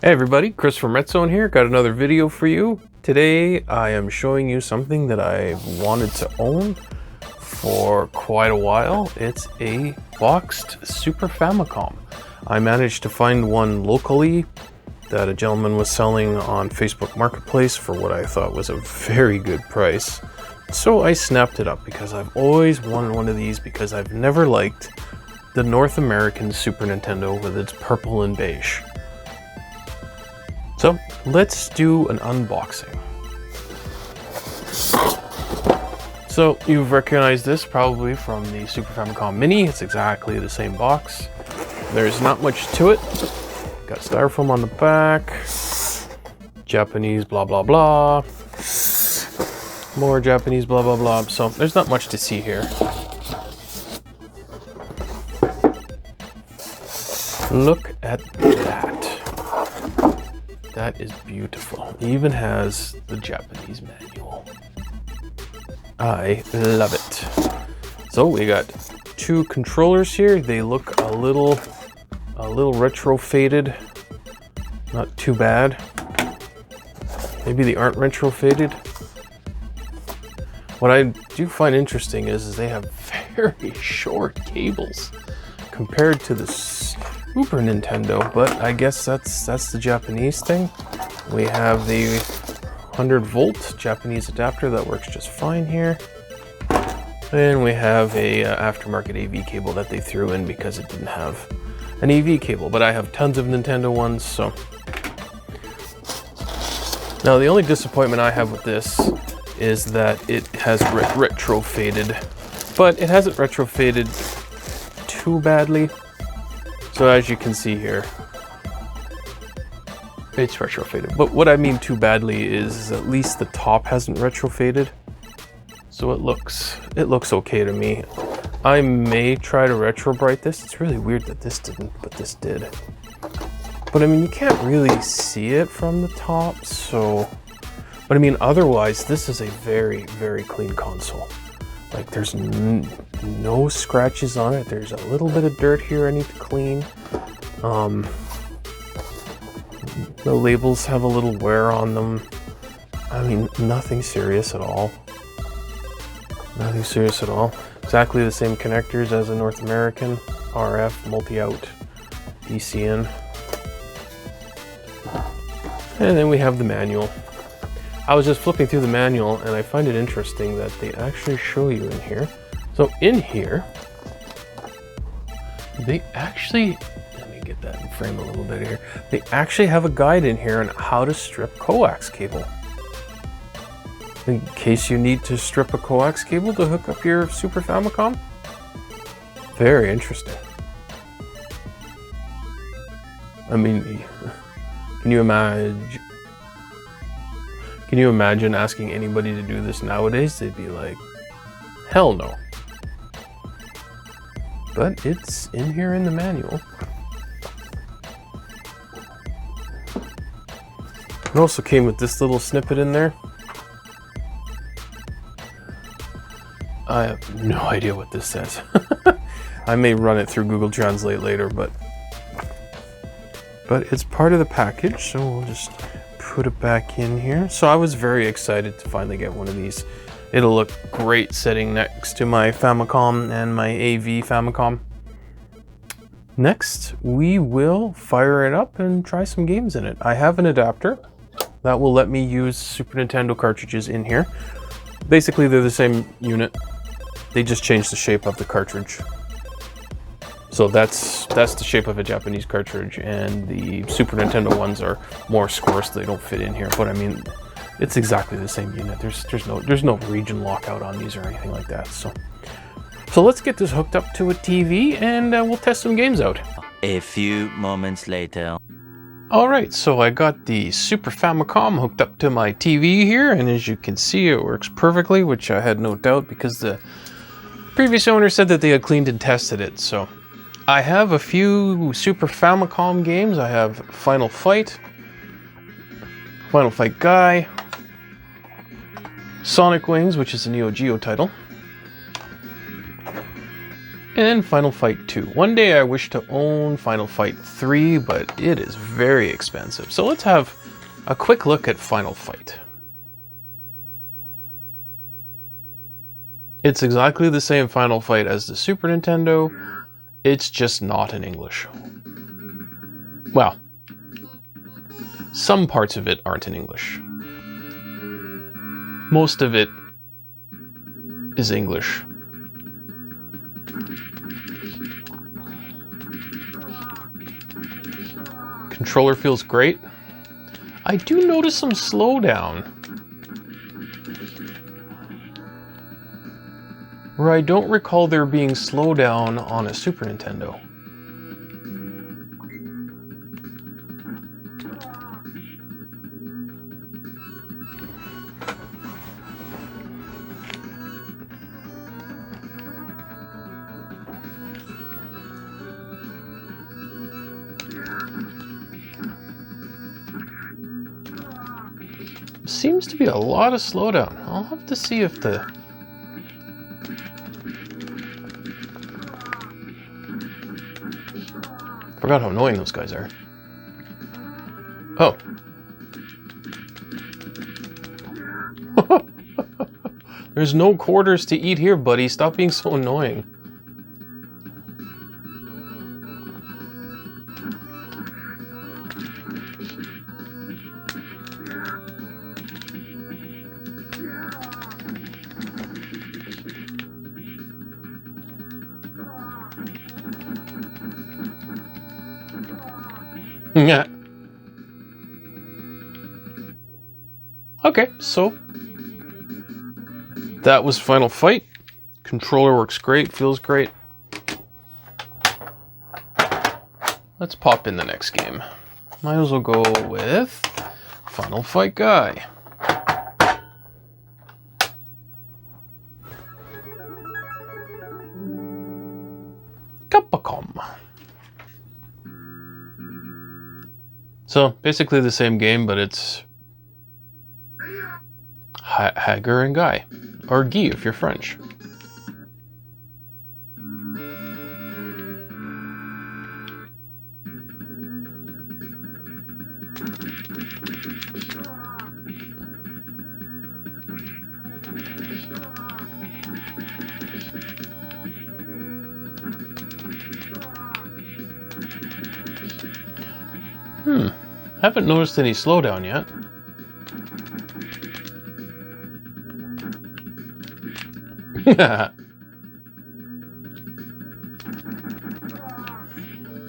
Hey everybody, Kris from Retzone here. Got another video for you. Today I am showing you something that I've wanted to own for quite a while. It's a boxed Super Famicom. I managed to find one locally that a gentleman was selling on Facebook Marketplace for what I thought was a very good price. So I snapped it up because I've always wanted one of these because I've never liked the North American Super Nintendo with its purple and beige. So let's do an unboxing. So you've recognized this probably from the Super Famicom Mini. It's exactly the same box. There's not much to it. Got styrofoam on the back. Japanese blah blah blah. More Japanese blah blah blah. So there's not much to see here. Look at that. That is beautiful. It even has the Japanese manual. I love it. So we got two controllers here. They look a little retro faded. Not too bad. Maybe they aren't retro faded. What I do find interesting is they have very short cables compared to the Super Nintendo, but I guess that's the Japanese thing. We have the 100-volt Japanese adapter that works just fine here. And we have a aftermarket AV cable that they threw in because it didn't have an AV cable, but I have tons of Nintendo ones, so. Now the only disappointment I have with this is that it has retro faded, but it hasn't retro faded too badly. So as you can see here, it's retro faded. But what I mean too badly is at least the top hasn't retro faded. So it looks okay to me. I may try to retro bright this. It's really weird that this didn't, but this did. But I mean, you can't really see it from the top, so. But I mean, otherwise, this is a very, very clean console. Like there's no scratches on it. There's a little bit of dirt here I need to clean. The labels have a little wear on them. I mean, nothing serious at all. Nothing serious at all. Exactly the same connectors as a North American. RF, multi-out, DC in. And then we have the manual. I was just flipping through the manual and I find it interesting that they actually show you in here. So in here, they actually, let me get that in frame a little bit here. They actually have a guide in here on how to strip coax cable. In case you need to strip a coax cable to hook up your Super Famicom. Very interesting. I mean, can you imagine? Can you imagine asking anybody to do this nowadays? They'd be like, hell no. But it's in here in the manual. It also came with this little snippet in there. I have no idea what this says. I may run it through Google Translate later, but it's part of the package, so we'll just put it back in here. So I was very excited to finally get one of these. It'll look great sitting next to my Famicom and my AV Famicom. Next, we will fire it up and try some games in it. I have an adapter that will let me use Super Nintendo cartridges in here. Basically, they're the same unit. They just changed the shape of the cartridge. So that's the shape of a Japanese cartridge, and the Super Nintendo ones are more square, so they don't fit in here. But I mean, it's exactly the same unit. There's no region lockout on these or anything like that. So let's get this hooked up to a TV, and we'll test some games out. A few moments later. All right, so I got the Super Famicom hooked up to my TV here, and as you can see, it works perfectly, which I had no doubt because the previous owner said that they had cleaned and tested it. So I have a few Super Famicom games. I have Final Fight Guy, Sonic Wings, which is a Neo Geo title, And Final Fight 2. One day I wish to own Final Fight 3, but it is very expensive. So let's have a quick look at Final Fight. It's exactly the same Final Fight as the Super Nintendo, it's just not in English. Well, some parts of it aren't in English. Most of it is English. Controller feels great. I do notice some slowdown, where I don't recall there being slowdown on a Super Nintendo. Seems to be a lot of slowdown. I'll have to see if the... Forgot how annoying those guys are. Oh. There's no quarters to eat here, buddy. Stop being so annoying. Yeah. Okay, so that was Final Fight. Controller works great, feels great. Let's pop in the next game. Might as well go with Final Fight Guy. Capcom. So basically the same game, but it's Hager and Guy, or Guy if you're French. Haven't noticed any slowdown yet.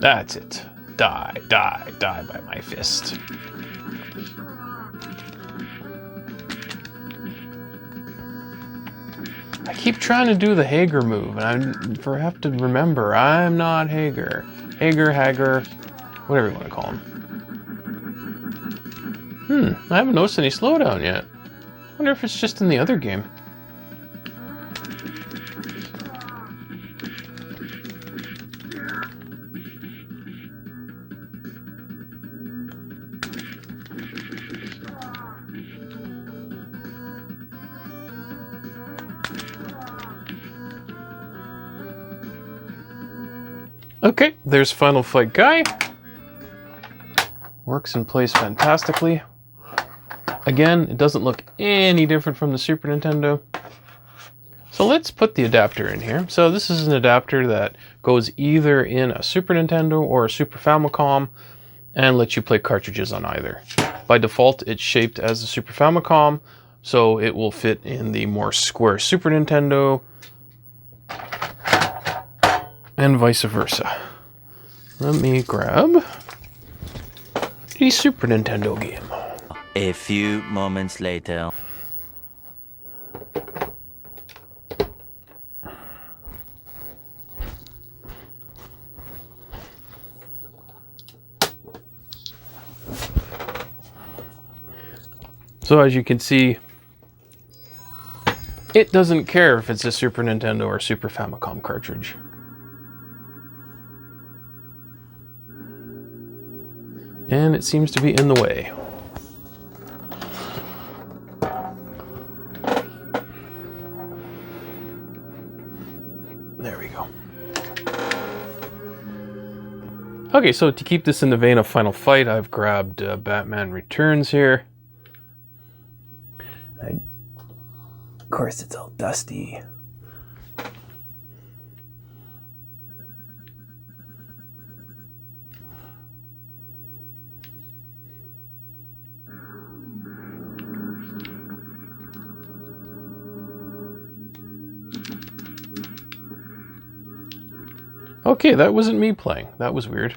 That's it. Die, die, die by my fist. I keep trying to do the Hager move, and I have to remember, I'm not Hager. Hager, whatever you want to call him. I haven't noticed any slowdown yet. I wonder if it's just in the other game. Okay, there's Final Fight Guy. Works and plays fantastically. Again, it doesn't look any different from the Super Nintendo. So let's put the adapter in here. So this is an adapter that goes either in a Super Nintendo or a Super Famicom and lets you play cartridges on either. By default, it's shaped as a Super Famicom, so it will fit in the more square Super Nintendo and vice versa. Let me grab the Super Nintendo game. A few moments later. So as you can see, it doesn't care if it's a Super Nintendo or Super Famicom cartridge. And it seems to be in the way. There we go. Okay, so to keep this in the vein of Final Fight, I've grabbed Batman Returns here. Of course, it's all dusty. Okay, that wasn't me playing. That was weird.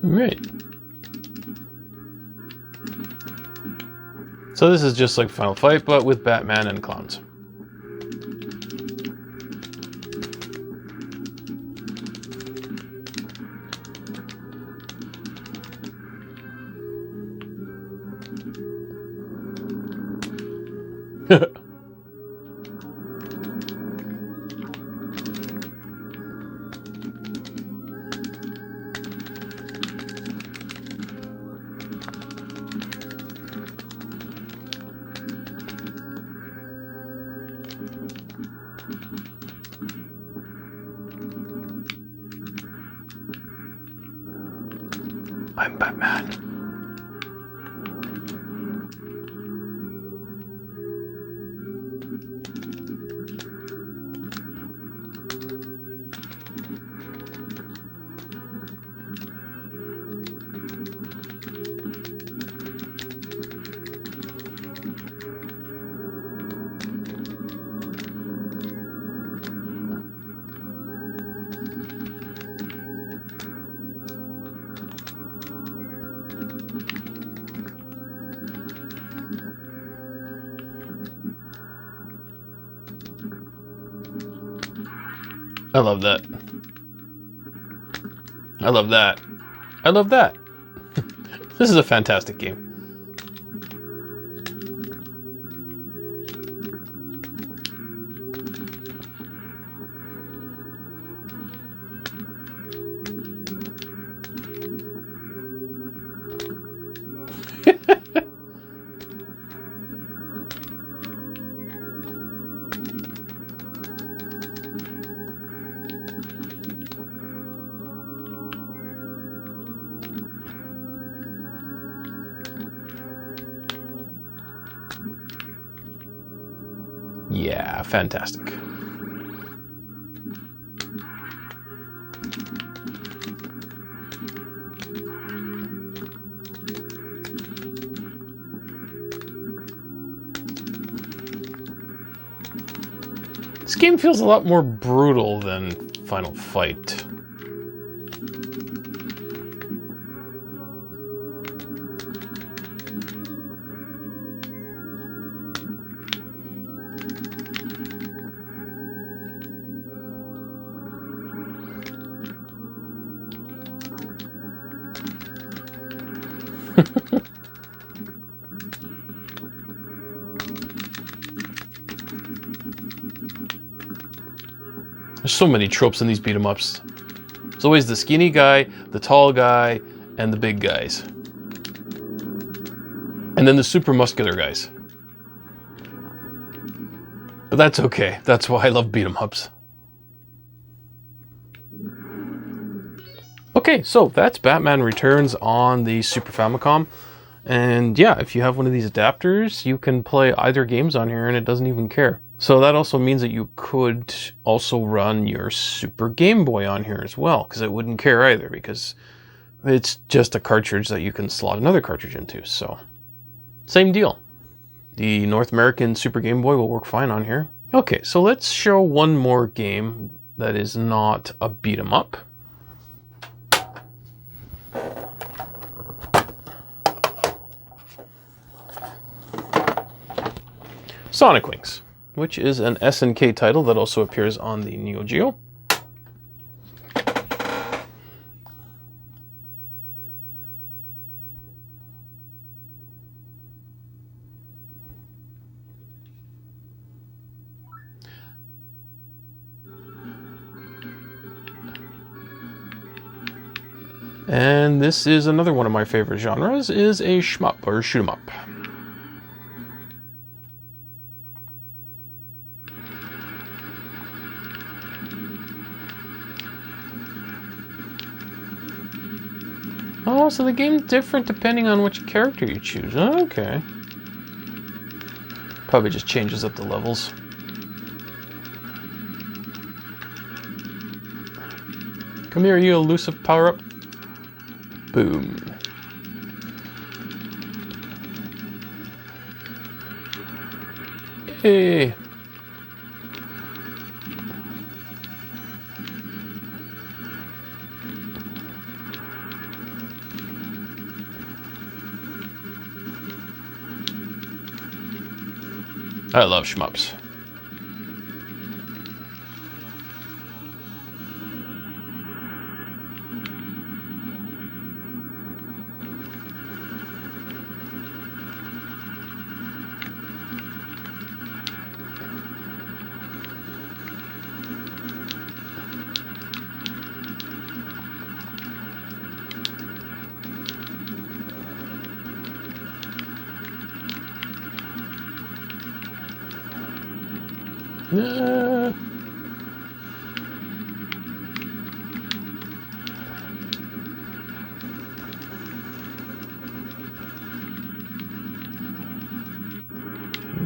Right. So this is just like Final Fight, but with Batman and clowns. I'm Batman. I love that. I love that. I love that. This is a fantastic game. Yeah, fantastic. This game feels a lot more brutal than Final Fight. There's so many tropes in these beat 'em ups. There's always the skinny guy, the tall guy, and the big guys. And then the super muscular guys. But that's okay. That's why I love beat 'em ups. Okay, so that's Batman Returns on the Super Famicom. And yeah, if you have one of these adapters, you can play either games on here and it doesn't even care. So that also means that you could also run your Super Game Boy on here as well, because it wouldn't care either, because it's just a cartridge that you can slot another cartridge into. So same deal. The North American Super Game Boy will work fine on here. Okay, so let's show one more game that is not a beat 'em up. Sonic Wings. which is an SNK title that also appears on the Neo Geo. And this is another one of my favorite genres, is a shmup, or shoot 'em up. Oh, so the game's different depending on which character you choose. Okay. Probably just changes up the levels. Come here, you elusive power-up. Boom. Hey. I love shmups.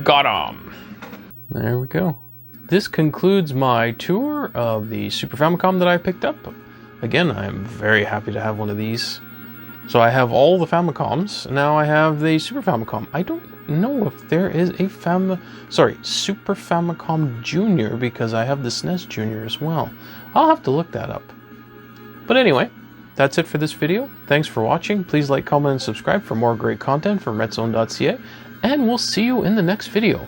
Got 'em. There we go. This concludes my tour of the Super Famicom that I picked up. Again, I am very happy to have one of these. So I have all the Famicoms. Now I have the Super Famicom. I don't know if there is a Super Famicom Junior, because I have the SNES Junior as well. I'll have to look that up. But anyway, that's it for this video. Thanks for watching. Please like, comment, and subscribe for more great content from Retzone.ca. And we'll see you in the next video.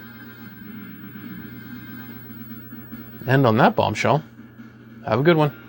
And on that bombshell, have a good one.